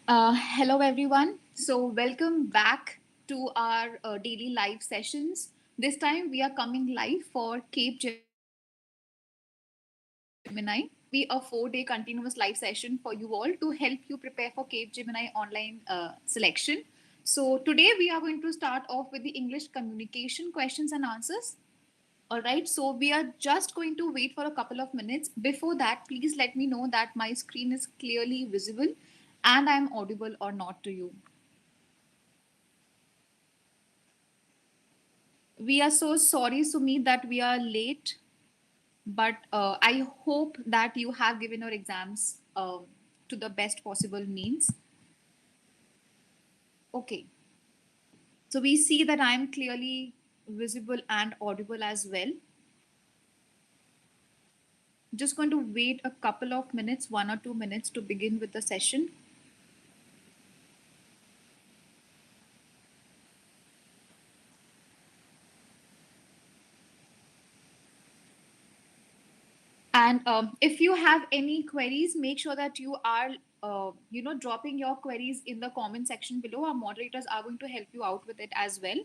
Hello, everyone. So, welcome back to our daily live sessions. This time, we are coming live for Capgemini. This is going to be a 4-day continuous live session for you all to help you prepare for Capgemini online selection. So, today we are going to start off with the English communication questions and answers. All right, so we are just going to wait for a couple of minutes. Before that, please let me know that my screen is clearly visible and I'm audible or not to you. We are so sorry, Sumit, that we are late, but I hope that you have given your exams to the best possible means. Okay, so we see that I am clearly visible and audible as well. Just going to wait a couple of minutes, 1 or 2 minutes to begin with the session. And if you have any queries, make sure that you are, dropping your queries in the comment section below. Our moderators are going to help you out with it as well.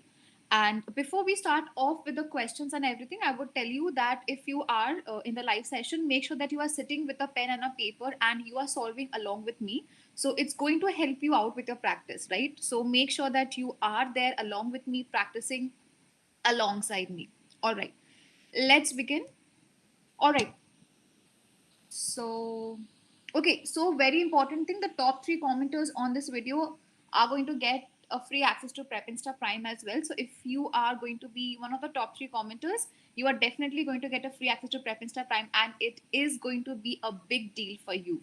And before we start off with the questions and everything, I would tell you that if you are in the live session, make sure that you are sitting with a pen and a paper and you are solving along with me. So it's going to help you out with your practice, right? So make sure that you are there along with me, practicing alongside me. All right, let's begin. All right. So, okay, so very important thing, the top 3 commenters on this video are going to get a free access to Prep Insta Prime as well. So if you are going to be one of the top 3 commenters, you are definitely going to get a free access to Prep Insta Prime, and it is going to be a big deal for you.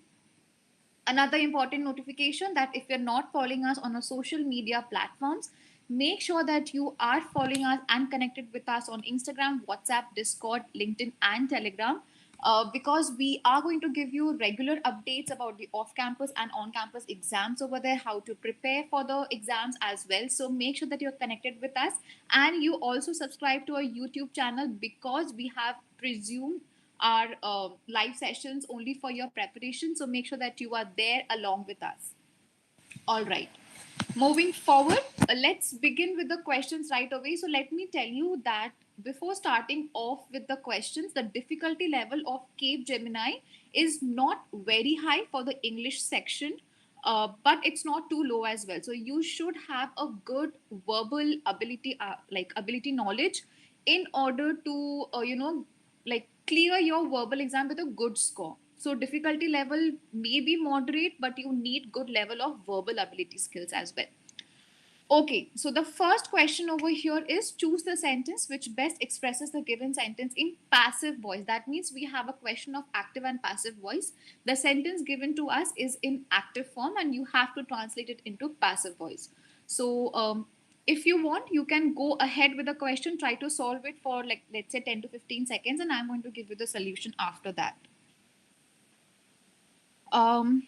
Another important notification that if you're not following us on our social media platforms, make sure that you are following us and connected with us on Instagram, WhatsApp, Discord, LinkedIn, and Telegram. Because we are going to give you regular updates about the off campus and on campus exams over there, how to prepare for the exams as well. So make sure that you're connected with us and you also subscribe to our YouTube channel because we have presumed our live sessions only for your preparation. So make sure that you are there along with us. All right. Moving forward, let's begin with the questions right away. So let me tell you that before starting off with the questions, the difficulty level of Cape Gemini is not very high for the English section, but it's not too low as well. So you should have a good verbal ability, like ability knowledge, in order to like clear your verbal exam with a good score. So difficulty level may be moderate, but you need good level of verbal ability skills as well. Okay, so the first question over here is choose the sentence which best expresses the given sentence in passive voice. That means we have a question of active and passive voice. The sentence given to us is in active form and you have to translate it into passive voice. So if you want, you can go ahead with the question, try to solve it for like, let's say 10 to 15 seconds, and I'm going to give you the solution after that. Um,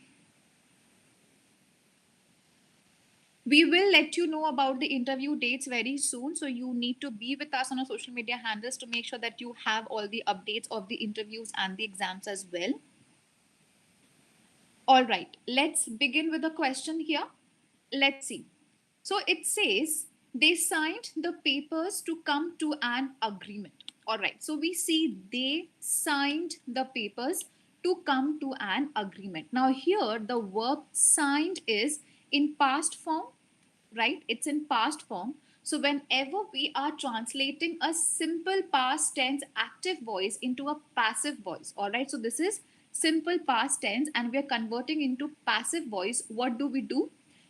We will let you know about the interview dates very soon. So you need to be with us on our social media handles to make sure that you have all the updates of the interviews and the exams as well. All right, let's begin with the question here. Let's see. So it says they signed the papers to come to an agreement. All right, so we see they signed the papers to come to an agreement. Now, here the verb signed is in past form, right? It's in past form. So whenever we are translating a simple past tense active voice into a passive voice, all right? So this is simple past tense and we are converting into passive voice. What do?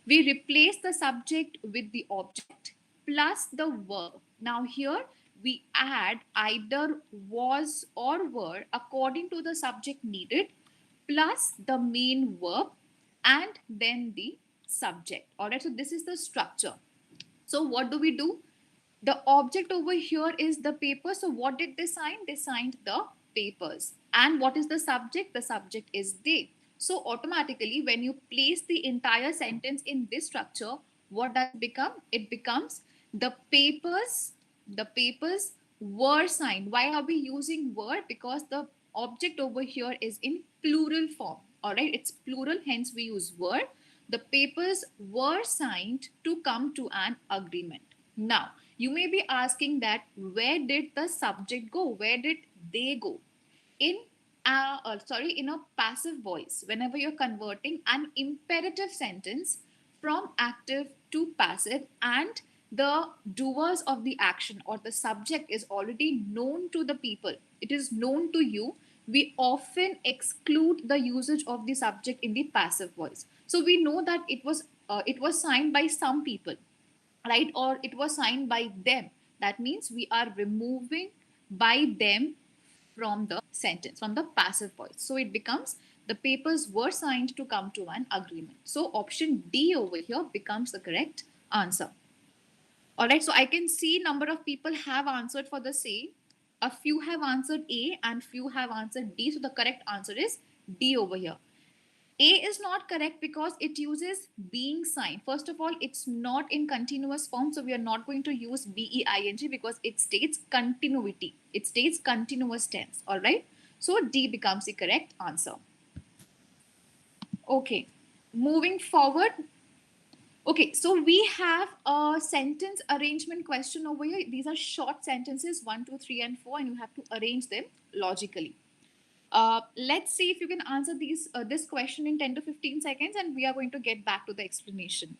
We replace the subject with the object plus the verb. Now here we add either was or were according to the subject needed plus the main verb and then the subject. All right, so this is the structure. So what do? The object over here is the paper. So what did they sign? They signed the papers. And what is the subject? The subject is they. So automatically when you place the entire sentence in this structure, what does it become? It becomes the papers were signed. Why are we using were? Because the object over here is in plural form. All right, it's plural, hence we use were. The papers were signed to come to an agreement. Now, you may be asking that where did the subject go? Where did they go? In in a passive voice, whenever you're converting an imperative sentence from active to passive, and the doers of the action or the subject is already known to the people, it is known to you, we often exclude the usage of the subject in the passive voice. So we know that it was signed by some people, right? Or it was signed by them. That means we are removing by them from the sentence, from the passive voice. So it becomes the papers were signed to come to an agreement. So option D over here becomes the correct answer. All right, so I can see number of people have answered for the same. A few have answered A and few have answered D. So the correct answer is D over here. A is not correct because it uses being sign. First of all, it's not in continuous form. So we are not going to use BEING because it states continuity. It states continuous tense. All right. So D becomes the correct answer. Okay. Moving forward. Okay, so we have a sentence arrangement question over here. These are short sentences, 1, 2, 3, and 4, and you have to arrange them logically. Let's see if you can answer this question in 10 to 15 seconds, and we are going to get back to the explanation.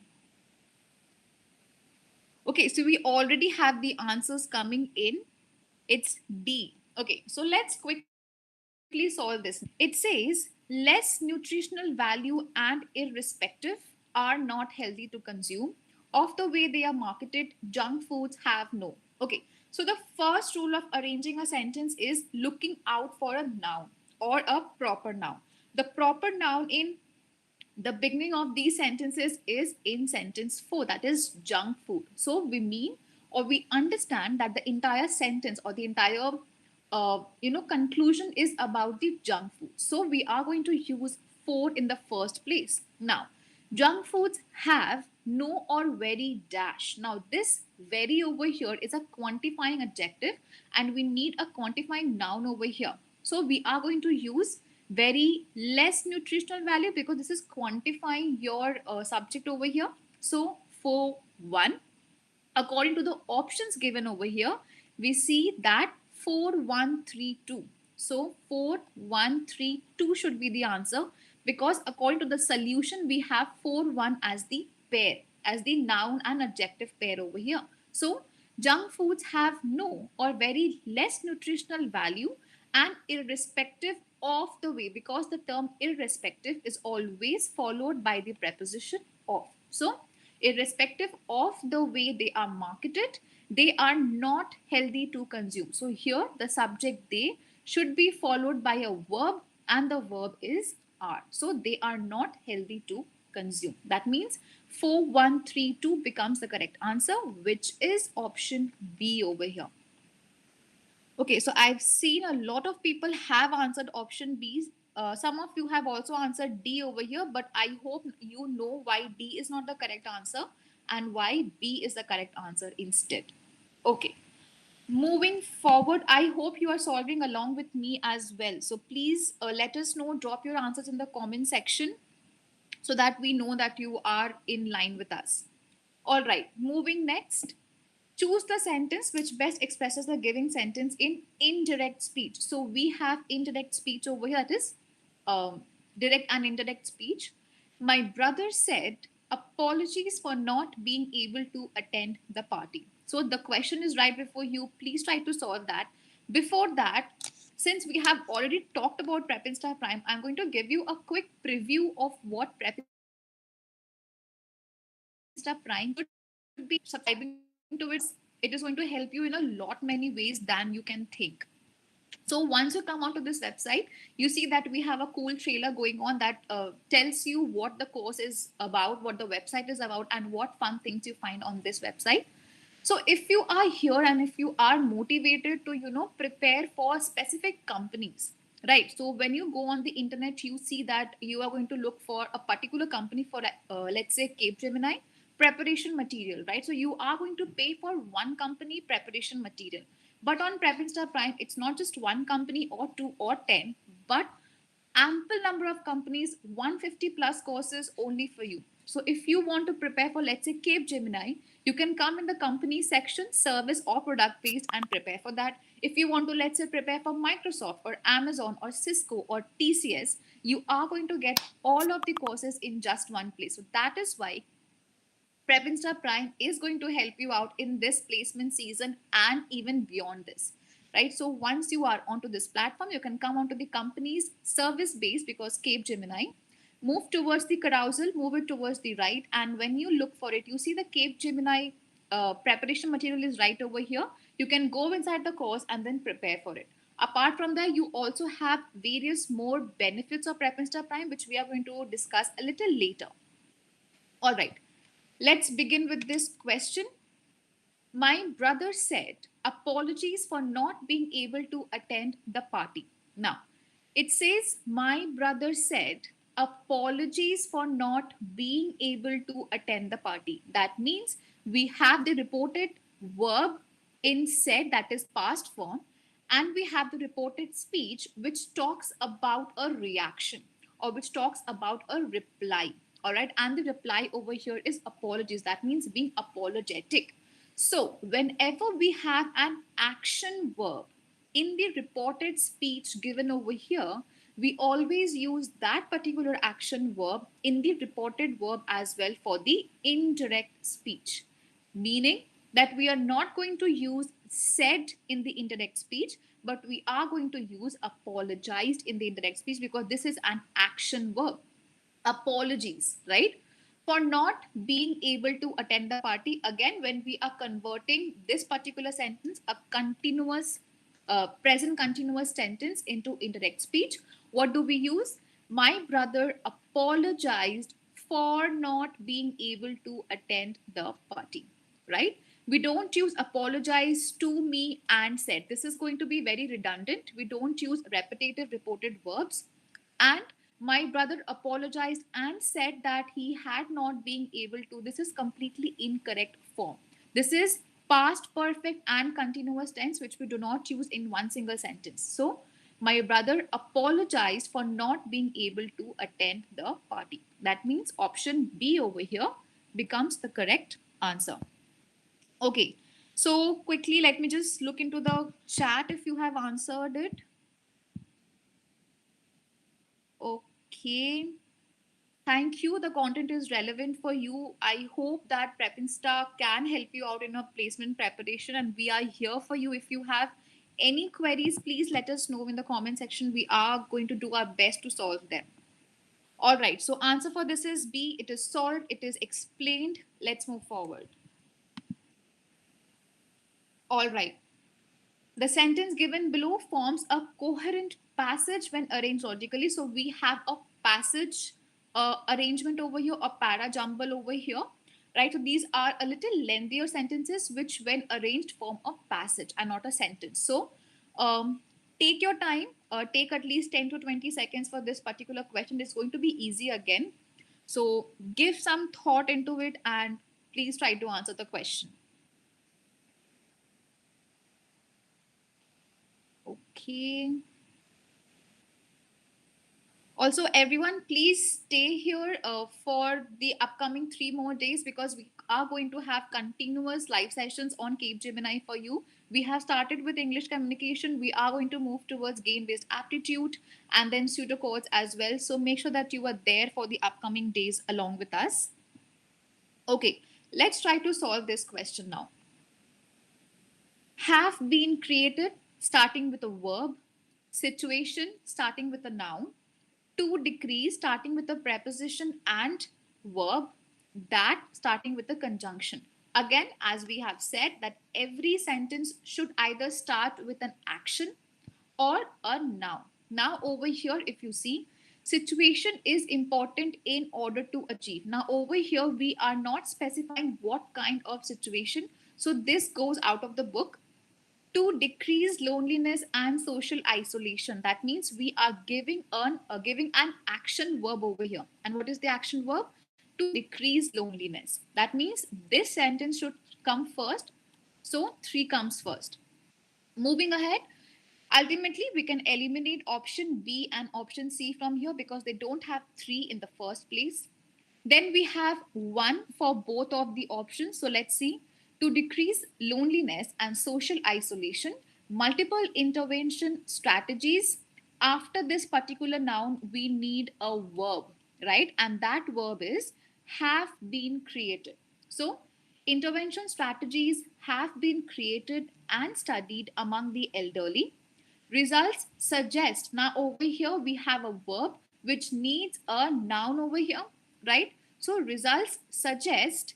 Okay, so we already have the answers coming in. It's D. Okay, so let's quickly solve this. It says less nutritional value and irrespective are not healthy to consume. Of the way they are marketed, junk foods have no. Okay, so the first rule of arranging a sentence is looking out for a noun or a proper noun. The proper noun in the beginning of these sentences is in sentence 4, that is junk food. So we mean or we understand that the entire sentence or the entire conclusion is about the junk food. So we are going to use 4 in the first place. Now, junk foods have no or very dash. Now this very over here is a quantifying adjective and we need a quantifying noun over here. So we are going to use very less nutritional value because this is quantifying your subject over here. So for 1, according to the options given over here, we see that 4132. So 4132 should be the answer because according to the solution, we have 41 as the pair, as the noun and adjective pair over here. So junk foods have no or very less nutritional value and irrespective of the way, because the term irrespective is always followed by the preposition of. So irrespective of the way they are marketed, they are not healthy to consume. So here the subject they should be followed by a verb and the verb is are. So they are not healthy to consume. That means 4132 becomes the correct answer, which is option B over here. Okay, so I've seen a lot of people have answered option B. Some of you have also answered D over here, but I hope you know why D is not the correct answer and why B is the correct answer instead. Okay, moving forward, I hope you are solving along with me as well. So please let us know, drop your answers in the comment section so that we know that you are in line with us. All right, moving next. Choose the sentence which best expresses the given sentence in indirect speech. So we have indirect speech over here. That is direct and indirect speech. My brother said, apologies for not being able to attend the party. So the question is right before you. Please try to solve that. Before that, since we have already talked about Prep Insta Prime, I'm going to give you a quick preview of what Prep Insta Prime should be subscribing to it. It is going to help you in a lot many ways than you can think. So once you come onto this website, you see that we have a cool trailer going on that tells you what the course is about, what the website is about, and what fun things you find on this website. So if you are here and if you are motivated to, prepare for specific companies, right? So when you go on the internet, you see that you are going to look for a particular company for, let's say, Capgemini preparation material, right? So you are going to pay for one company preparation material. But on Prep Insta Prime, it's not just one company or 2 or 10, but ample number of companies, 150 plus courses only for you. So if you want to prepare for, let's say, Capgemini, you can come in the company section, service or product based, and prepare for that. If you want to, let's say, prepare for Microsoft or Amazon or Cisco or TCS, you are going to get all of the courses in just one place. So that is why Prepinstar Prime is going to help you out in this placement season and even beyond this, right? So once you are onto this platform, you can come onto the company's service base, because Capgemini, move towards the carousel, move it towards the right, and when you look for it, you see the Capgemini preparation material is right over here. You can go inside the course and then prepare for it. Apart from that, you also have various more benefits of Prepinstar Prime, which we are going to discuss a little later. All right. Let's begin with this question. My brother said, apologies for not being able to attend the party. Now, it says, my brother said, apologies for not being able to attend the party. That means we have the reported verb in said, that is past form, and we have the reported speech which talks about a reaction or which talks about a reply. All right, and the reply over here is apologies. That means being apologetic. So, whenever we have an action verb in the reported speech given over here, we always use that particular action verb in the reported verb as well for the indirect speech, meaning that we are not going to use said in the indirect speech, but we are going to use apologized in the indirect speech, because this is an action verb. Apologies, right? For not being able to attend the party. Again, when we are converting this particular sentence, a continuous, present continuous sentence into indirect speech, what do we use? My brother apologized for not being able to attend the party, right? We don't use apologize to me and said. This is going to be very redundant. We don't use repetitive reported verbs. And my brother apologized and said that he had not been able to. This is completely incorrect form. This is past perfect and continuous tense, which we do not use in one single sentence. So my brother apologized for not being able to attend the party. That means option B over here becomes the correct answer. Okay, so quickly let me just look into the chat if you have answered it. Okay. Thank you. The content is relevant for you. I hope that Prepinstar can help you out in a placement preparation, and we are here for you. If you have any queries, please let us know in the comment section. We are going to do our best to solve them. All right. So answer for this is B. It is solved. It is explained. Let's move forward. All right. The sentence given below forms a coherent passage when arranged logically. So we have a passage arrangement over here, a para jumble over here, right? So these are a little lengthier sentences which, when arranged, form a passage and not a sentence. So take your time, take at least 10 to 20 seconds for this particular question. It's going to be easy again. So give some thought into it and please try to answer the question. Okay. Also, everyone, please stay here for the upcoming 3 more days, because we are going to have continuous live sessions on Capgemini for you. We have started with English communication. We are going to move towards game-based aptitude and then pseudocodes as well. So make sure that you are there for the upcoming days along with us. Okay, let's try to solve this question now. Have been created starting with a verb, situation starting with a noun, to decrease starting with a preposition and verb, that starting with a conjunction. Again, as we have said, that every sentence should either start with an action or a noun. Now over here, if you see, situation is important in order to achieve. Now over here, we are not specifying what kind of situation. So this goes out of the book. To decrease loneliness and social isolation. That means we are giving an action verb over here. And what is the action verb? To decrease loneliness. That means this sentence should come first. So 3 comes first. Moving ahead, ultimately we can eliminate option B and option C from here because they don't have 3 in the first place. Then we have 1 for both of the options. So let's see. To decrease loneliness and social isolation, multiple intervention strategies. After this particular noun, we need a verb, right? And that verb is have been created. So, intervention strategies have been created and studied among the elderly. Results suggest. Now, over here, we have a verb which needs a noun over here, right? So, results suggest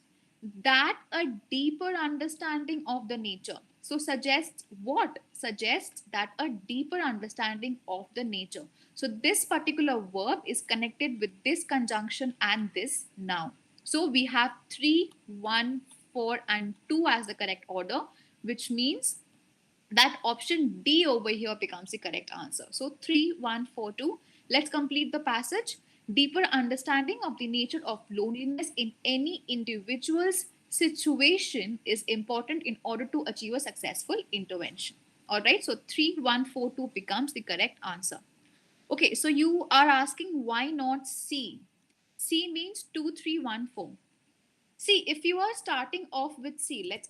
that a deeper understanding of the nature. So, suggests what? Suggests that a deeper understanding of the nature. So, this particular verb is connected with this conjunction and this noun. So, we have 3, 1, 4, and 2 as the correct order, which means that option D over here becomes the correct answer. So 3, 1, 4, 2. Let's complete the passage. Deeper understanding of the nature of loneliness in any individual's situation is important in order to achieve a successful intervention. All right, so 3, 1, 4, 2 becomes the correct answer. Okay, so you are asking why not C? C means 2, 3, 1, 4. See, if you are starting off with C, let's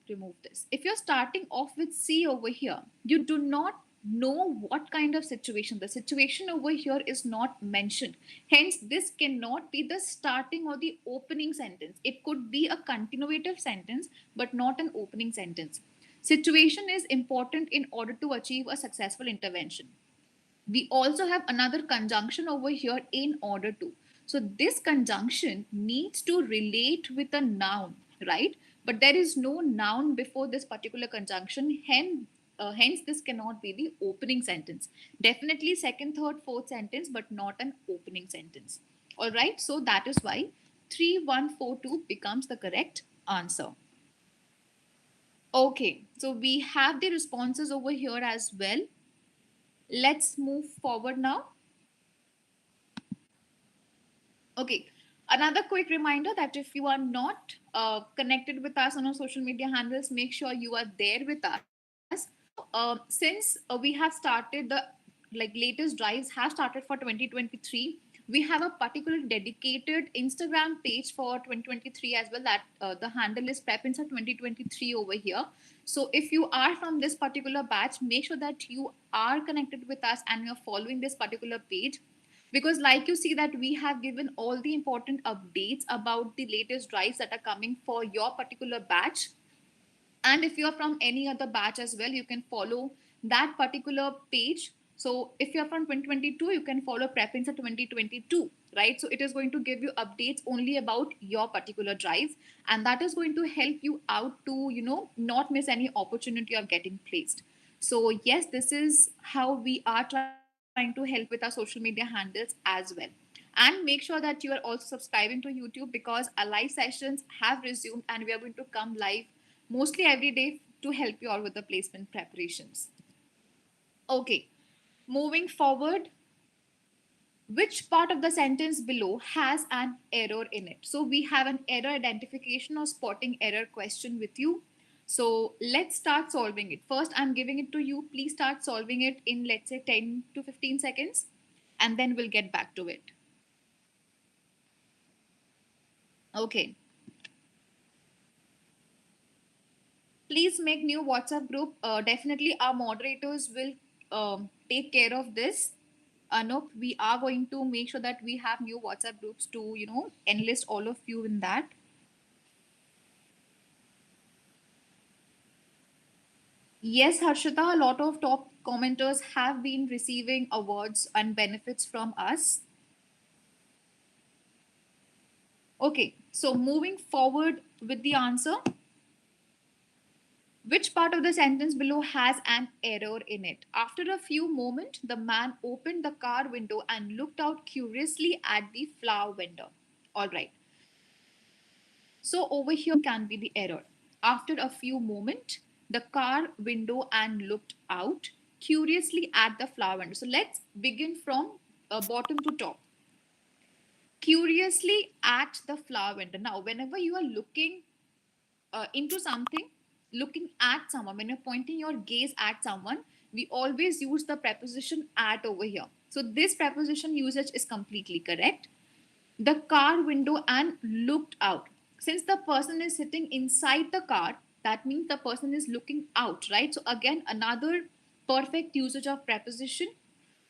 remove this. If you're starting off with C over here, you do not know what kind of situation. The situation over here is not mentioned. Hence, this cannot be the starting or the opening sentence. It could be a continuative sentence, but not an opening sentence. Situation is important in order to achieve a successful intervention. We also have another conjunction over here, in order to. So this conjunction needs to relate with a noun, right? But there is no noun before this particular conjunction. Hence this cannot be the opening sentence. Definitely second, third, fourth sentence, but not an opening sentence. All right, so that is why 3142 becomes the correct answer. Okay, so we have the responses over here as well. Let's move forward now. Okay. Another quick reminder that if you are not connected with us on our social media handles, make sure you are there with us. Since we have started the latest drives have started for 2023, we have a particular dedicated Instagram page for 2023 as well. That the handle is Prepinsa 2023 over here. So if you are from this particular batch, make sure that you are connected with us and you're following this particular page, because like you see that we have given all the important updates about the latest drives that are coming for your particular batch. And if you're from any other batch as well, you can follow that particular page. So if you're from 2022, you can follow Prepinsa 2022, right? So it is going to give you updates only about your particular drive, and that is going to help you out to not miss any opportunity of getting placed. So yes, this is how we are trying to help with our social media handles as well. And make sure that you are also subscribing to YouTube, because our live sessions have resumed and we are going to come live mostly every day to help you out with the placement preparations. Okay, moving forward, which part of the sentence below has an error in it? So we have an error identification or spotting error question with you. So let's start solving it. First, I'm giving it to you. Please start solving it in, let's say, 10 to 15 seconds, and then we'll get back to it. Okay. Please make new WhatsApp group. Definitely our moderators will take care of this. Anup, we are going to make sure that we have new WhatsApp groups to, enlist all of you in that. Yes, Harshita, a lot of top commenters have been receiving awards and benefits from us. Okay, so moving forward with the answer. Which part of the sentence below has an error in it? After a few moments, the man opened the car window and looked out curiously at the flower vendor. All right. So over here can be the error. After a few moments, the car window and looked out curiously at the flower vendor. So let's begin from bottom to top. Curiously at the flower vendor. Now, whenever you are looking into something, looking at someone, when you're pointing your gaze at someone, we always use the preposition at over here. So this preposition usage is completely correct. the car window and looked out. Since the person is sitting inside the car, that means the person is looking out, right? So again, another perfect usage of preposition.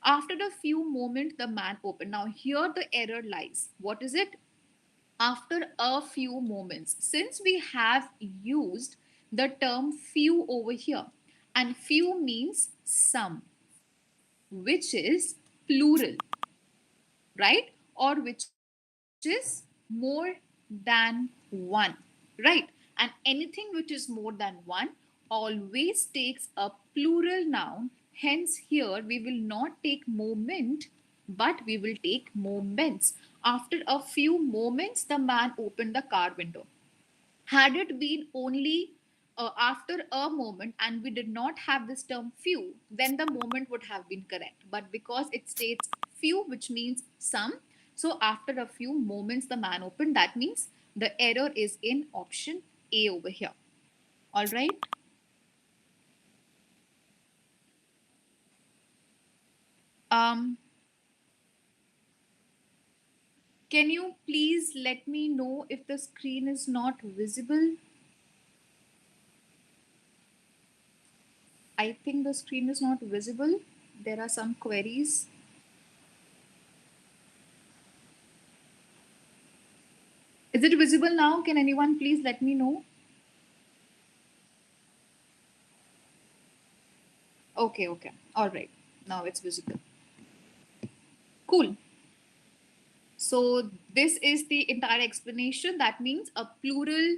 After a few moments, the man opened. Now here the error lies. What is it? After a few moments. Since we have used the term few over here, and few means some, which is plural, right? Or which is more than one, right? And anything which is more than one always takes a plural noun. Hence, here we will not take moment, but we will take moments. After a few moments, the man opened the car window. Had it been only after a moment and we did not have this term few, then the moment would have been correct. But because it states few, which means some, so after a few moments the man opened, that means the error is in option A over here. All right. Um, can you please let me know if the screen is not visible? I think the screen is not visible. There are some queries. Is it visible now? Can anyone please let me know? Okay, okay. All right. Now it's visible. Cool. So this is the entire explanation. That means a plural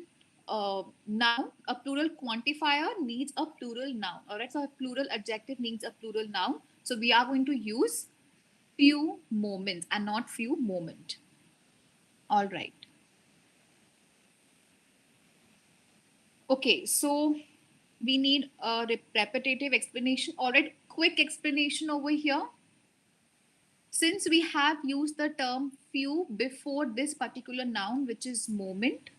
noun, a plural quantifier needs a plural noun. All right. So a plural adjective needs a plural noun. So we are going to use few moments and not few moment. All right. Okay. So we need a repetitive explanation. All right. Quick explanation over here. Since we have used the term few before this particular noun, which is moment,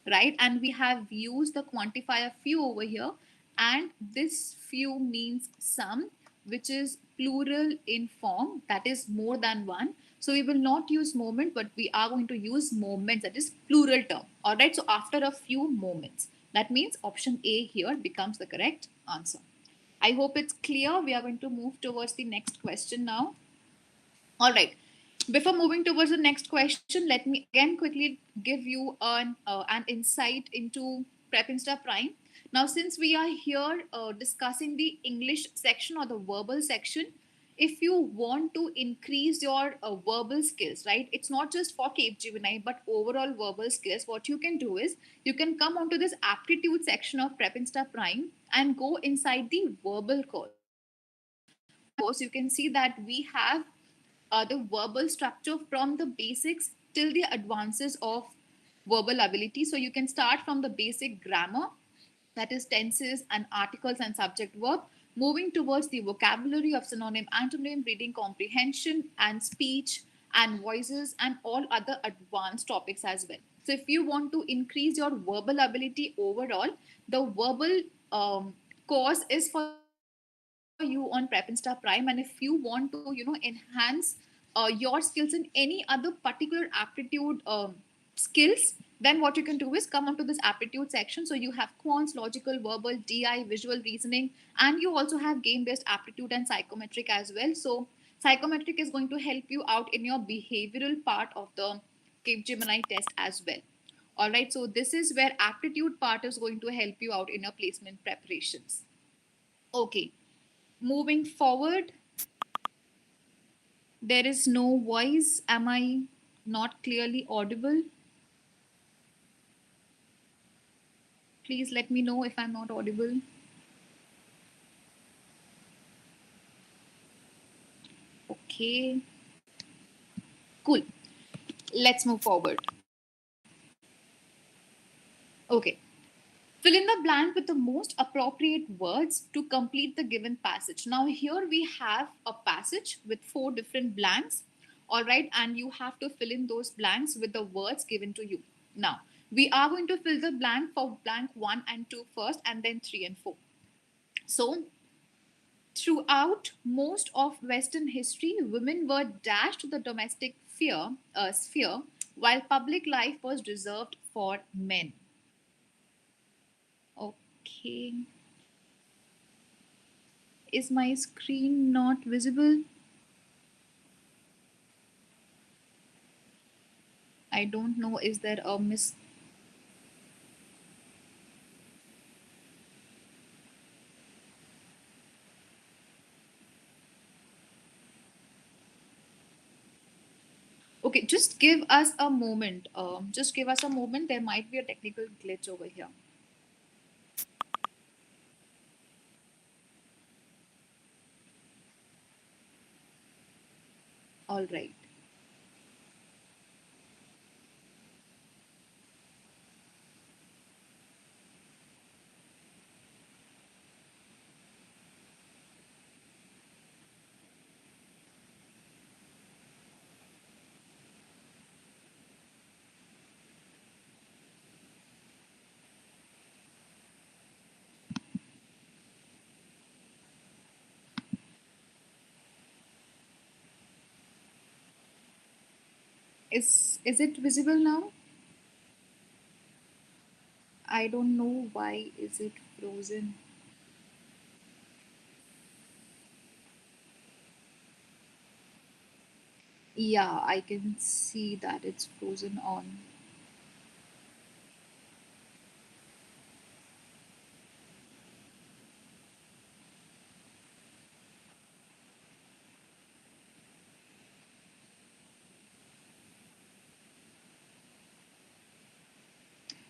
right? And we have used the quantifier few over here, and this few means some, which is plural in form, that is more than one. So we will not use moment, but we are going to use moments, that is plural term. All right. So after a few moments, that means option A here becomes the correct answer. I hope it's clear. We are going to move towards the next question now. All right. Before moving towards the next question, let me again quickly give you an insight into Prep Insta Prime. Now, since we are here discussing the English section or the verbal section, if you want to increase your verbal skills, right? It's not just for Capgemini, but overall verbal skills. What you can do is you can come onto this aptitude section of Prep Insta Prime and go inside the verbal course. Course, you can see that we have the verbal structure from the basics till the advances of verbal ability. So you can start from the basic grammar, that is tenses and articles and subject verb, moving towards the vocabulary of synonym, antonym, reading comprehension and speech and voices and all other advanced topics as well. So if you want to increase your verbal ability overall, the verbal course is for you on Prep Insta Prime. And if you want to, enhance your skills in any other particular aptitude skills, then what you can do is come onto this aptitude section. So you have quants, logical, verbal, DI, visual reasoning, and you also have game-based aptitude and psychometric as well. So psychometric is going to help you out in your behavioral part of the Capgemini test as well. All right, so this is where aptitude part is going to help you out in your placement preparations. Okay, moving forward, there is no voice. Am I not clearly audible? Please let me know if I'm not audible. Okay, cool. Let's move forward. Okay. Fill in the blank with the most appropriate words to complete the given passage. Now, here we have a passage with 4 different blanks. All right. And you have to fill in those blanks with the words given to you. Now, we are going to fill the blank for blank 1 and 2 first, and then 3 and 4. So, Throughout most of Western history, women were dashed to the domestic sphere, while public life was reserved for men. Okay. Is my screen not visible? I don't know. Is there a miss? Okay, just give us a moment. Just give us a moment. There might be a technical glitch over here. All right. Is it visible now? I don't know why is it frozen. Yeah, I can see that it's frozen on.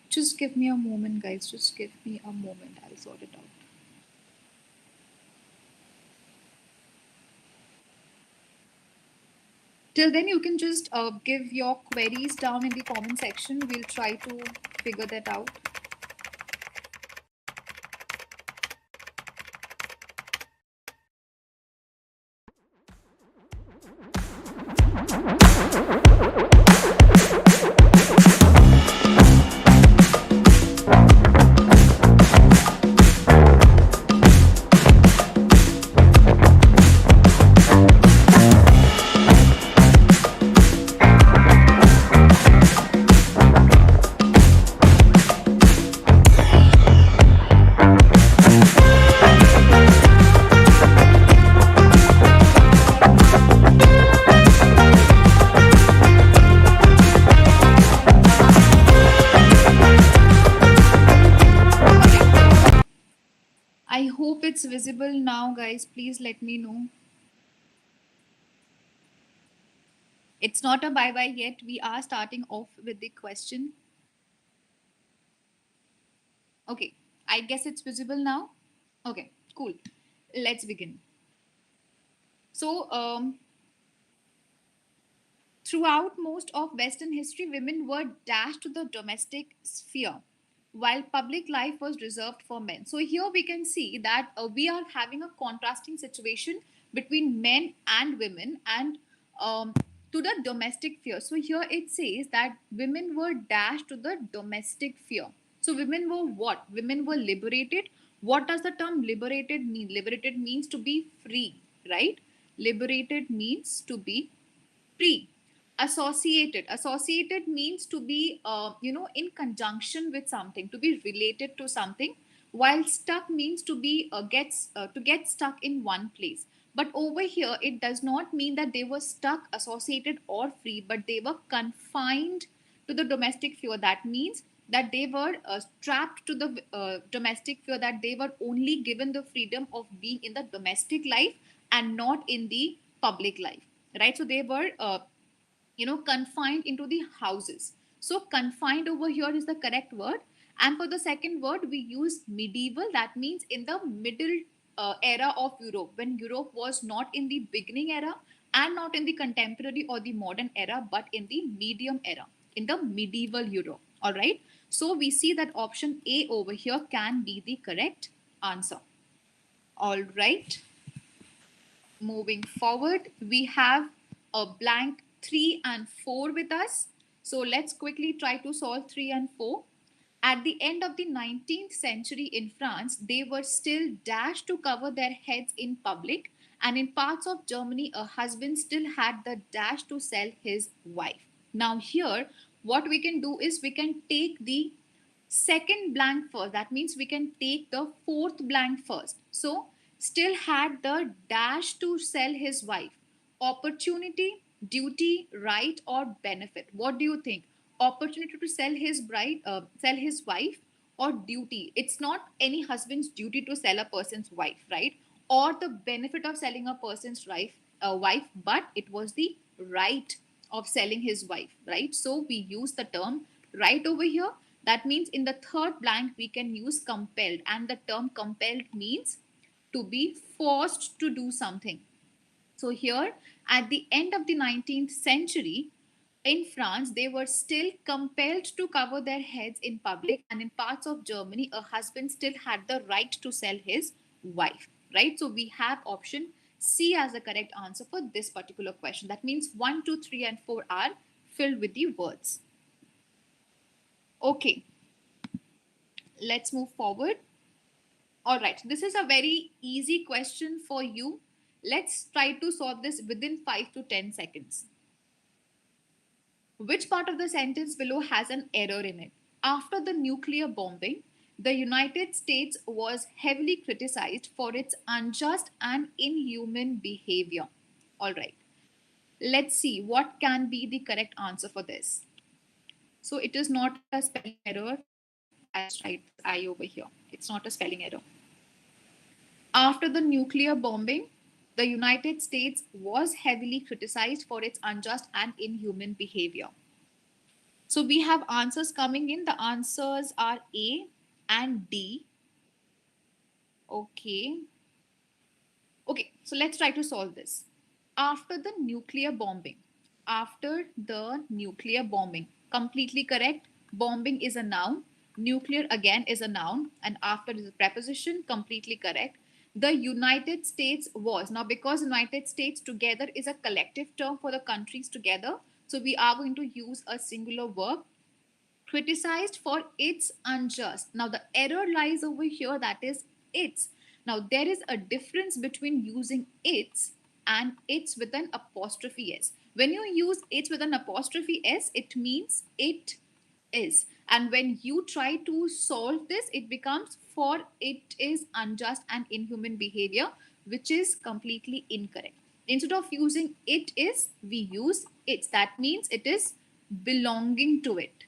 Just give me a moment, guys. Just give me a moment. I'll sort it out. Till then, you can just give your queries down in the comment section. We'll try to figure that out. I hope it's visible now, guys. Please let me know. It's not a bye bye yet. We are starting off with the question. Okay, I guess it's visible now. Okay, cool. Let's begin. So, throughout most of Western history, women were dashed to the domestic sphere, while public life was reserved for men. So, here we can see that we are having a contrasting situation between men and women and to the domestic sphere. So, here it says that women were dashed to the domestic sphere. So, women were what? Women were liberated. What does the term liberated mean? Liberated means to be free, right? Liberated means to be free. Associated means to be in conjunction with something, to be related to something, while stuck means to be to get stuck in one place. But over here it does not mean that they were stuck, associated, or free, but they were confined to the domestic sphere. That means that they were trapped to the domestic sphere, that they were only given the freedom of being in the domestic life and not in the public life, right? So they were confined into the houses. So confined over here is the correct word. And for the second word we use medieval. That means in the middle era of Europe, when Europe was not in the beginning era and not in the contemporary or the modern era, but in the medium era, in the medieval Europe. All right, so we see that option A over here can be the correct answer. All right, moving forward, we have a blank 3 and 4 with us. So let's quickly try to solve 3 and 4. At the end of the 19th century in France, they were still dashed to cover their heads in public, and in parts of Germany, a husband still had the dash to sell his wife. Now, here, what we can do is we can take the second blank first. That means we can take the fourth blank first. So, still had the dash to sell his wife. Opportunity, duty, right, or benefit. What do you think? Opportunity to sell his wife, or duty? It's not any husband's duty to sell a person's wife, right? Or the benefit of selling a person's wife, but it was the right of selling his wife, right? So we use the term right over here. That means in the third blank we can use compelled, and the term compelled means to be forced to do something. So here, at the end of the 19th century, in France, they were still compelled to cover their heads in public, and in parts of Germany, a husband still had the right to sell his wife. Right? So we have option C as the correct answer for this particular question. That means 1, 2, 3, and 4 are filled with the words. Okay, let's move forward. All right, this is a very easy question for you. Let's try to solve this within 5 to 10 seconds. Which part of the sentence below has an error in it? After the nuclear bombing, the United States was heavily criticized for its unjust and inhuman behavior. All right, let's see what can be the correct answer for this. So it is not a spelling error. I'll just write I over here. It's not a spelling error. After the nuclear bombing, the United States was heavily criticized for its unjust and inhuman behavior. So we have answers coming in. The answers are A and D. Okay. Okay, so let's try to solve this. After the nuclear bombing, completely correct. Bombing is a noun. Nuclear again is a noun. And after is a preposition, completely correct. The United States was. Now, because United States together is a collective term for the countries together, so we are going to use a singular verb. Criticized for its unjust. Now, the error lies over here, that is its. Now, there is a difference between using its and its with an apostrophe s. When you use its with an apostrophe s, it means it is. And when you try to solve this, it becomes for it is unjust and inhuman behavior, which is completely incorrect. Instead of using it is, we use its. That means it is belonging to it.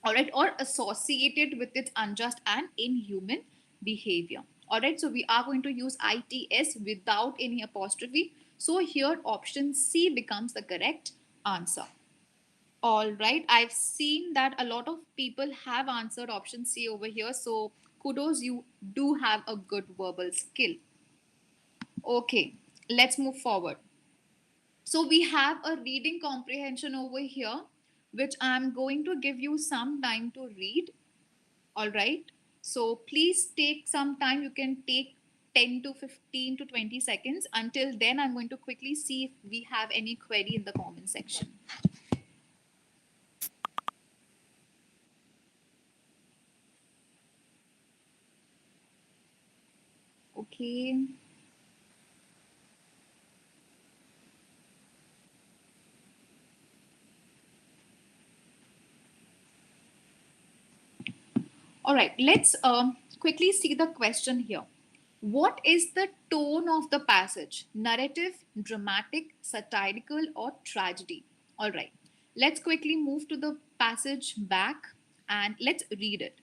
All right, or associated with its unjust and inhuman behavior. All right, so we are going to use its without any apostrophe. So here option C becomes the correct answer. All right, I've seen that a lot of people have answered option C over here. So kudos, you do have a good verbal skill. Okay, let's move forward. So we have a reading comprehension over here, which I'm going to give you some time to read. All right. So please take some time. You can take 10 to 15 to 20 seconds. Until then, I'm going to quickly see if we have any query in the comment section. Okay. All right, let's quickly see the question here. What is the tone of the passage? Narrative, dramatic, satirical, or tragedy? All right, let's quickly move to the passage back and let's read it.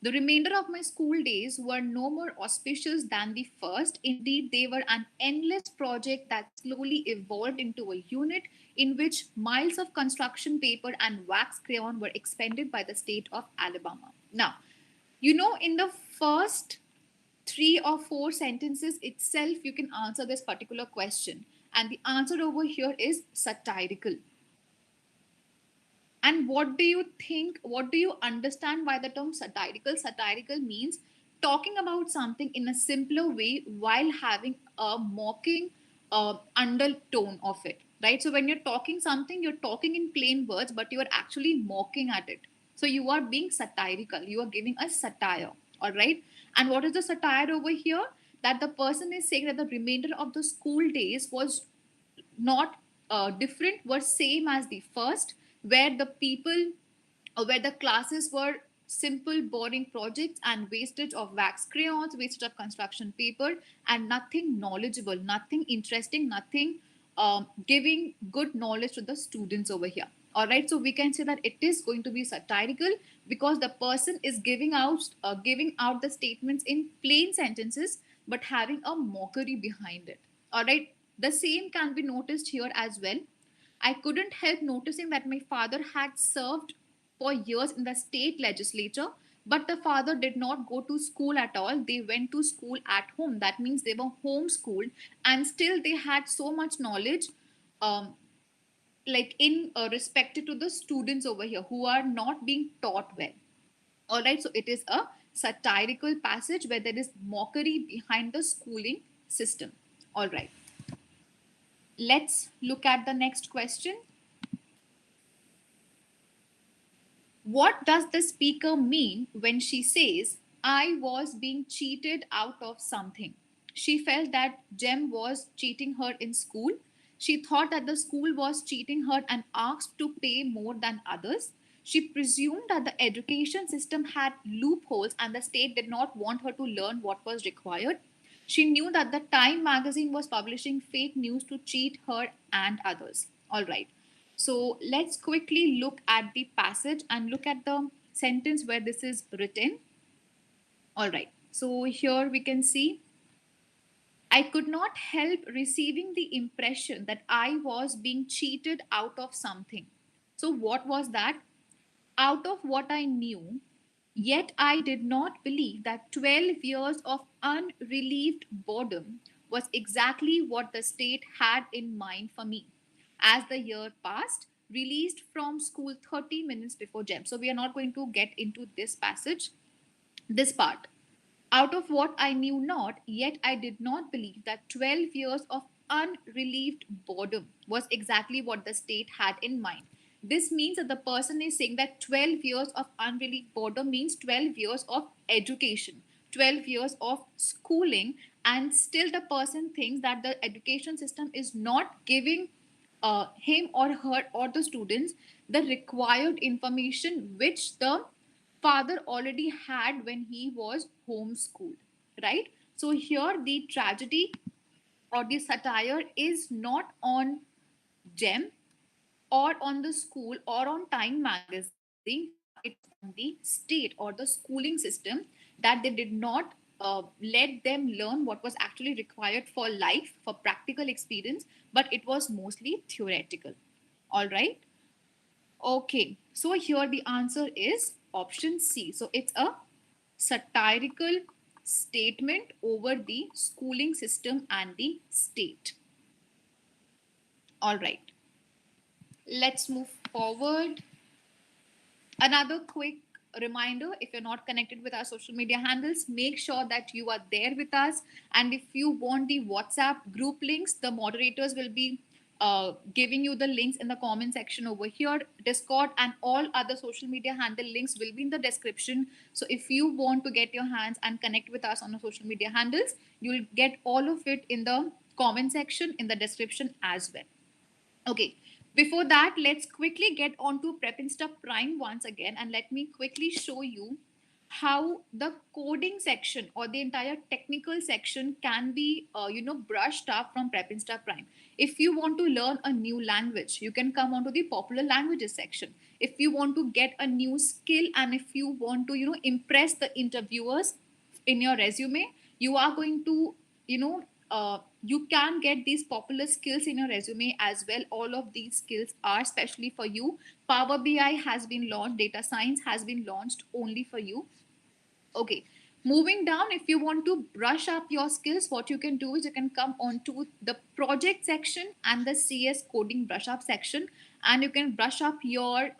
The remainder of my school days were no more auspicious than the first. Indeed, they were an endless project that slowly evolved into a unit in which miles of construction paper and wax crayon were expended by the state of Alabama. Now, in the first 3 or 4 sentences itself, you can answer this particular question. And the answer over here is satirical. And what do you think? What do you understand by the term satirical? Satirical means talking about something in a simpler way while having a mocking undertone of it, right? So when you're talking something, you're talking in plain words, but you're actually mocking at it. So you are being satirical. You are giving a satire. All right. And what is the satire over here? That the person is saying that the remainder of the school days was not different, were same as the first, where the people where the classes were simple, boring projects and wastage of wax crayons, wastage of construction paper, and nothing knowledgeable, nothing interesting, nothing giving good knowledge to the students over here. All right, so we can say that it is going to be satirical because the person is giving out the statements in plain sentences, but having a mockery behind it. All right, the same can be noticed here as well. I couldn't help noticing that my father had served for years in the state legislature, but the father did not go to school at all. They went to school at home. That means they were homeschooled, and still they had so much knowledge, um, like in respected to the students over here who are not being taught well. All right, so it is a satirical passage where there is mockery behind the schooling system. All right, let's look at the next question. What does the speaker mean when she says, I was being cheated out of something? She felt that Jem was cheating her in school. She thought that the school was cheating her and asked to pay more than others. She presumed that the education system had loopholes and the state did not want her to learn what was required. She knew that the Time magazine was publishing fake news to cheat her and others. All right. So let's quickly look at the passage and look at the sentence where this is written. All right. So here we can see, I could not help receiving the impression that I was being cheated out of something. So what was that? Out of what I knew, yet I did not believe that 12 years of unrelieved boredom was exactly what the state had in mind for me. As the year passed, released from school 30 minutes before Gem. So we are not going to get into this passage, this part. Out of what I knew not, yet I did not believe that 12 years of unrelieved boredom was exactly what the state had in mind. This means that the person is saying that 12 years of unrelieved boredom means 12 years of education, 12 years of schooling, and still the person thinks that the education system is not giving him or her or the students the required information which the father already had when he was homeschooled, right? So here the tragedy or the satire is not on Gem or on the school or on Time magazine, but it is on the state or the schooling system that they did not let them learn what was actually required for life, for practical experience, but it was mostly theoretical. All right. Okay, so here the answer is option C. So it's a satirical statement over the schooling system and the state. All right, let's move forward. Another quick reminder, if you're not connected with our social media handles, make sure that you are there with us. And if you want the WhatsApp group links, the moderators will be giving you the links in the comment section over here. Discord and all other social media handle links will be in the description. So if you want to get your hands and connect with us on the social media handles, you'll get all of it in the comment section in the description as well. Okay, before that, let's quickly get on to Prep Insta Prime once again, and let me quickly show you how the coding section or the entire technical section can be, brushed up from Prep Insta Prime. If you want to learn a new language, you can come onto the popular languages section. If you want to get a new skill and if you want to, impress the interviewers in your resume, you are going to, you can get these popular skills in your resume as well. All of these skills are specially for you. Power BI has been launched, data science has been launched only for you. Okay, moving down, if you want to brush up your skills, what you can do is you can come on to the project section and the CS coding brush up section, and you can brush up your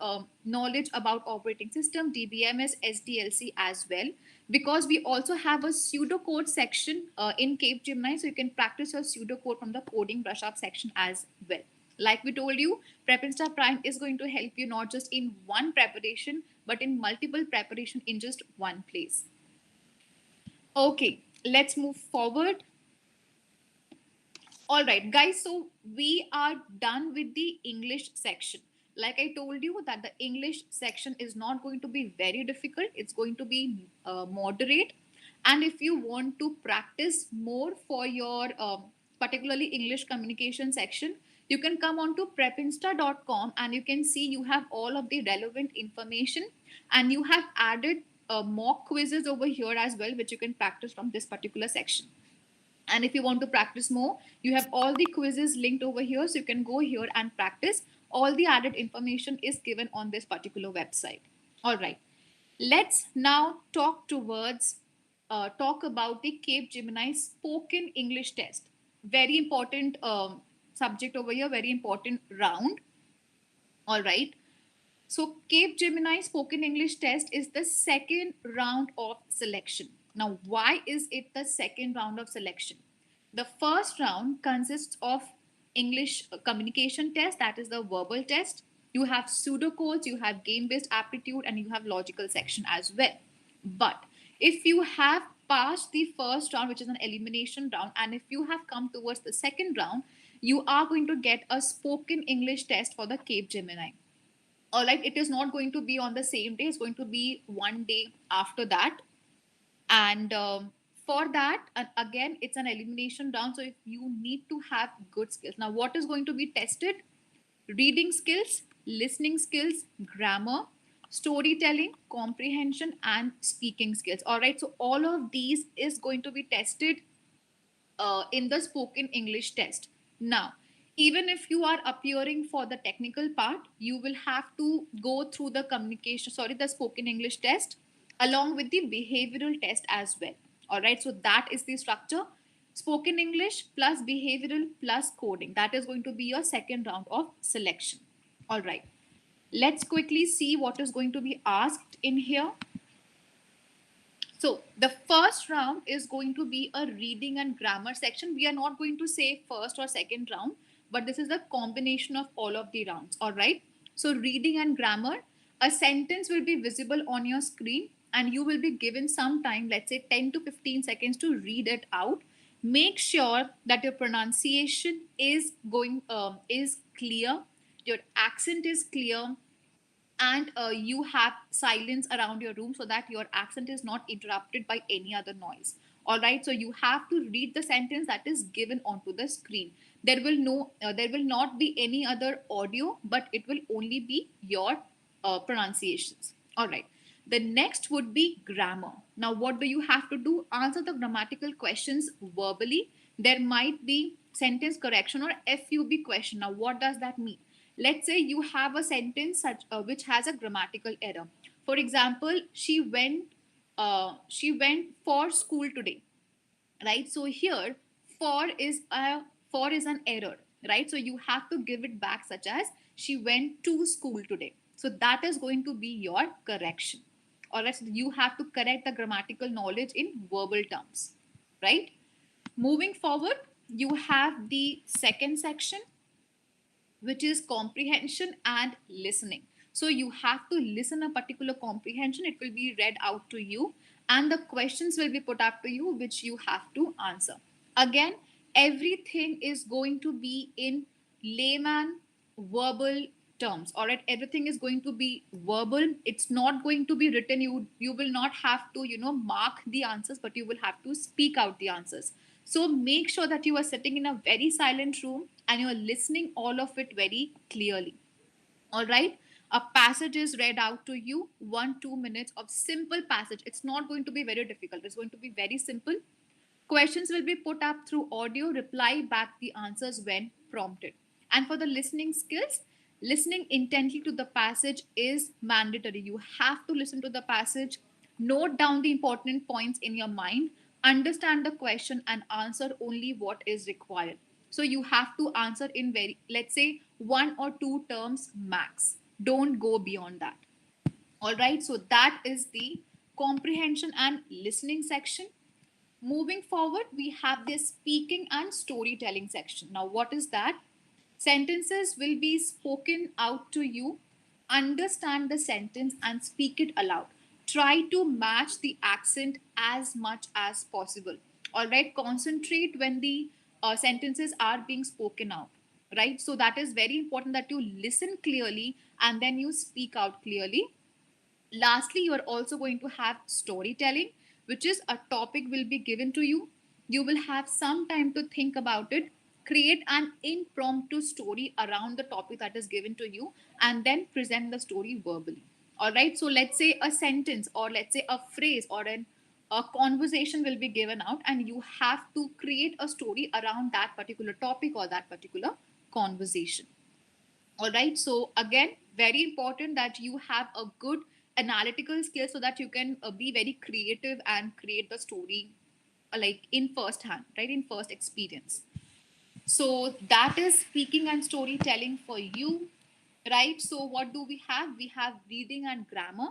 knowledge about operating system, DBMS, SDLC as well. Because we also have a pseudocode section in Capgemini, so you can practice your pseudocode from the coding brush up section as well. Like we told you, Prep Insta Prime is going to help you not just in one preparation, but in multiple preparation in just one place. Okay, let's move forward. All right, guys, so we are done with the English section. Like I told you, that the English section is not going to be very difficult, it's going to be moderate. And if you want to practice more for your particularly English communication section, you can come on to prepinsta.com and you can see you have all of the relevant information, and you have added mock quizzes over here as well, which you can practice from this particular section. And if you want to practice more, you have all the quizzes linked over here. So you can go here and practice. All the added information is given on this particular website. All right. Let's now talk about the Capgemini spoken English test. Very important subject over here, very important round. All right. So, Capgemini spoken English test is the second round of selection. Now, why is it the second round of selection? The first round consists of English communication test, that is the verbal test. You have pseudocodes, you have game based aptitude, and you have logical section as well. But if you have passed the first round, which is an elimination round, and if you have come towards the second round, you are going to get a spoken English test for the Capgemini. All right, it is not going to be on the same day, it's going to be one day after that. And for that, again, it's an elimination round, so if you need to have good skills. Now, what is going to be tested? Reading skills, listening skills, grammar, storytelling, comprehension, and speaking skills. All right, so all of these is going to be tested in the spoken English test. Now, even if you are appearing for the technical part, you will have to go through the spoken English test along with the behavioral test as well. All right, so that is the structure: spoken English plus behavioral plus coding. That is going to be your second round of selection. All right, let's quickly see what is going to be asked in here. So the first round is going to be a reading and grammar section. We are not going to say first or second round, but this is a combination of all of the rounds. All right. So reading and grammar, a sentence will be visible on your screen and you will be given some time, let's say 10 to 15 seconds to read it out. Make sure that your pronunciation is clear, your accent is clear, and you have silence around your room so that your accent is not interrupted by any other noise. All right, so you have to read the sentence that is given onto the screen. There will not be any other audio, but it will only be your pronunciations. All right, the next would be grammar. Now, what do you have to do? Answer the grammatical questions verbally. There might be sentence correction or FUB question. Now, what does that mean? Let's say you have a sentence which has a grammatical error. For example, she went for school today, right? So here, for is an error, right? So you have to give it back, such as she went to school today. So that is going to be your correction. All right, so you have to correct the grammatical knowledge in verbal terms, right? Moving forward, you have the second section, which is comprehension and listening. So you have to listen a particular comprehension, it will be read out to you, and the questions will be put up to you, which you have to answer. Again, everything is going to be in layman verbal terms. All right, everything is going to be verbal, it's not going to be written. You will not have to mark the answers, but you will have to speak out the answers. So make sure that you are sitting in a very silent room and you are listening all of it very clearly. All right, a passage is read out to you, 1-2 minutes of simple passage. It's not going to be very difficult, it's going to be very simple. Questions will be put up through audio. Reply back the answers when prompted. And for the listening skills, listening intently to the passage is mandatory. You have to listen to the passage, note down the important points in your mind, understand the question, and answer only what is required. So you have to answer in let's say, 1 or 2 terms max. Don't go beyond that. All right, so that is the comprehension and listening section. Moving forward, we have this speaking and storytelling section. Now, what is that? Sentences will be spoken out to you. Understand the sentence and speak it aloud. Try to match the accent as much as possible. All right, concentrate when the sentences are being spoken out. Right, so that is very important that you listen clearly and then you speak out clearly. Lastly, you are also going to have storytelling, which is a topic will be given to you. You will have some time to think about it. Create an impromptu story around the topic that is given to you and then present the story verbally. All right. So let's say a sentence or let's say a phrase or a conversation will be given out, and you have to create a story around that particular topic or that particular conversation. All right, so again, very important that you have a good analytical skill so that you can be very creative and create the story like in first hand, right, in first experience. So that is speaking and storytelling for you, right? So what do we have? We have reading and grammar,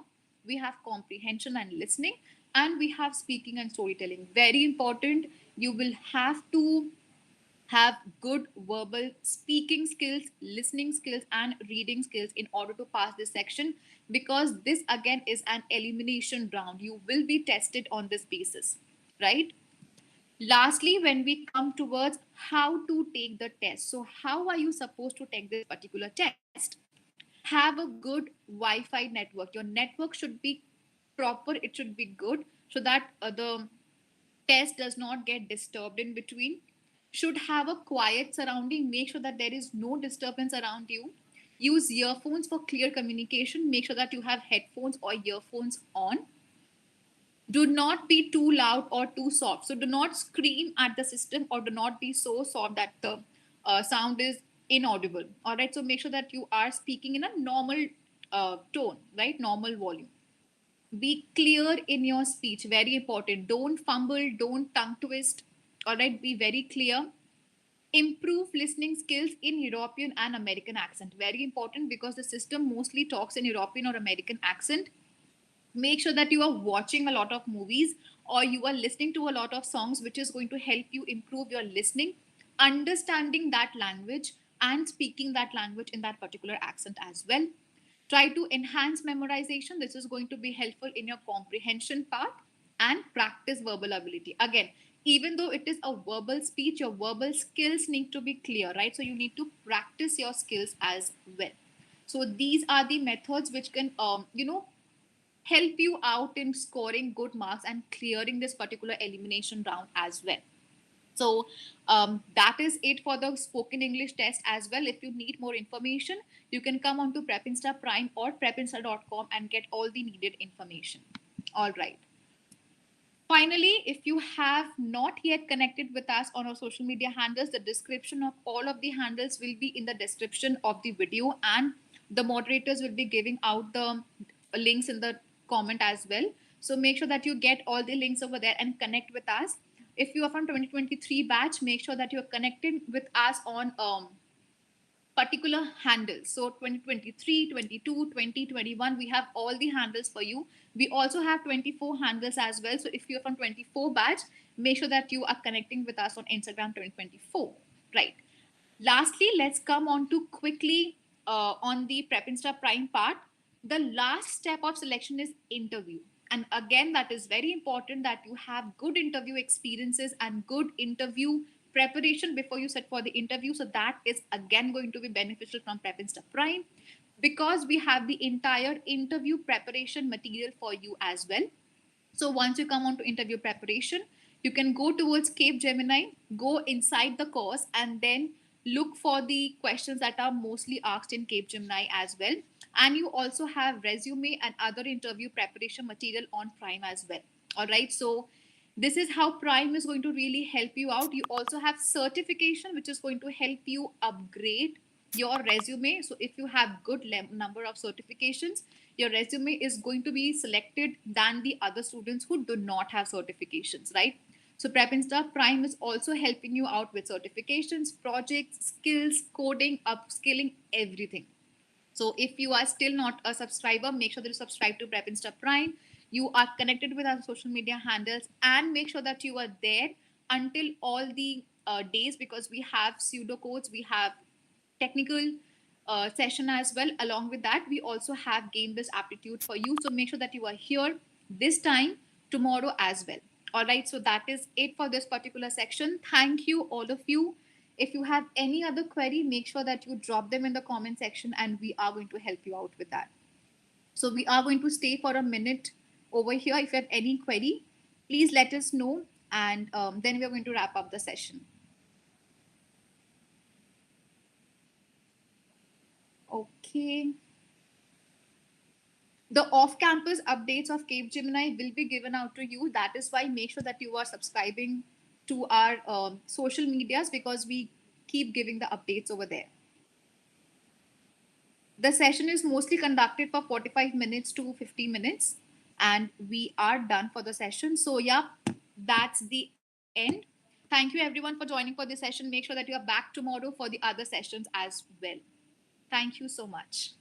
we have comprehension and listening, and we have speaking and storytelling. Very important, you will have to have good verbal speaking skills, listening skills, and reading skills in order to pass this section, because this again is an elimination round. You will be tested on this basis, right? Lastly, when we come towards how to take the test, so how are you supposed to take this particular test? Have a good Wi-Fi network. Your network should be proper, it should be good, so that the test does not get disturbed in between. Should have a quiet surrounding, make sure that there is no disturbance around you. Use earphones for clear communication, make sure that you have headphones or earphones on. Do not be too loud or too soft, so do not scream at the system or do not be so soft that the sound is inaudible. All right, so make sure that you are speaking in a normal tone, right, normal volume. Be clear in your speech, very important. Don't fumble, don't tongue twist. All right, be very clear. Improve listening skills in European and American accent, very important, because the system mostly talks in European or American accent. Make sure that you are watching a lot of movies or you are listening to a lot of songs, which is going to help you improve your listening, understanding that language, and speaking that language in that particular accent as well. Try to enhance memorization. This is going to be helpful in your comprehension part. And practice verbal ability. Again, even though it is a verbal speech, your verbal skills need to be clear, right? So you need to practice your skills as well. So these are the methods which can, help you out in scoring good marks and clearing this particular elimination round as well. So that is it for the spoken English test as well. If you need more information, you can come on to Prepinsta Prime or prepinsta.com and get all the needed information. All right. Finally, if you have not yet connected with us on our social media handles, the description of all of the handles will be in the description of the video, and the moderators will be giving out the links in the comment as well. So make sure that you get all the links over there and connect with us. If you are from 2023 batch, make sure that you are connected with us on particular handles. So 2023, 22, 2021, we have all the handles for you. We also have 24 handles as well. So if you're from 24 batch, make sure that you are connecting with us on Instagram 2024. Right. Lastly, let's come on to quickly on the Prep Insta Prime part. The last step of selection is interview. And again, that is very important that you have good interview experiences and good interview preparation before you set for the interview. So that is again going to be beneficial from Prep Insta Prime, because we have the entire interview preparation material for you as well. So once you come on to interview preparation, you can go towards Capgemini, go inside the course, and then look for the questions that are mostly asked in Capgemini as well. And you also have resume and other interview preparation material on Prime as well. All right. So this is how Prime is going to really help you out. You also have certification, which is going to help you upgrade your resume. So if you have good number of certifications, your resume is going to be selected than the other students who do not have certifications, right? So Prep Insta Prime is also helping you out with certifications, projects, skills, coding, upskilling, everything. So if you are still not a subscriber, make sure that you subscribe to Prep Insta Prime. You are connected with our social media handles, and make sure that you are there until all the days, because we have pseudo codes, we have technical session as well. Along with that, we also have game based aptitude for you. So make sure that you are here this time tomorrow as well. All right, so that is it for this particular section. Thank you, all of you. If you have any other query, make sure that you drop them in the comment section and we are going to help you out with that. So we are going to stay for a minute over here. If you have any query, please let us know, and then we are going to wrap up the session. Okay. The off-campus updates of Capgemini will be given out to you. That is why make sure that you are subscribing to our social medias, because we keep giving the updates over there. The session is mostly conducted for 45 minutes to 50 minutes, and we are done for the session. So yeah, that's the end. Thank you everyone for joining for this session. Make sure that you are back tomorrow for the other sessions as well. Thank you so much.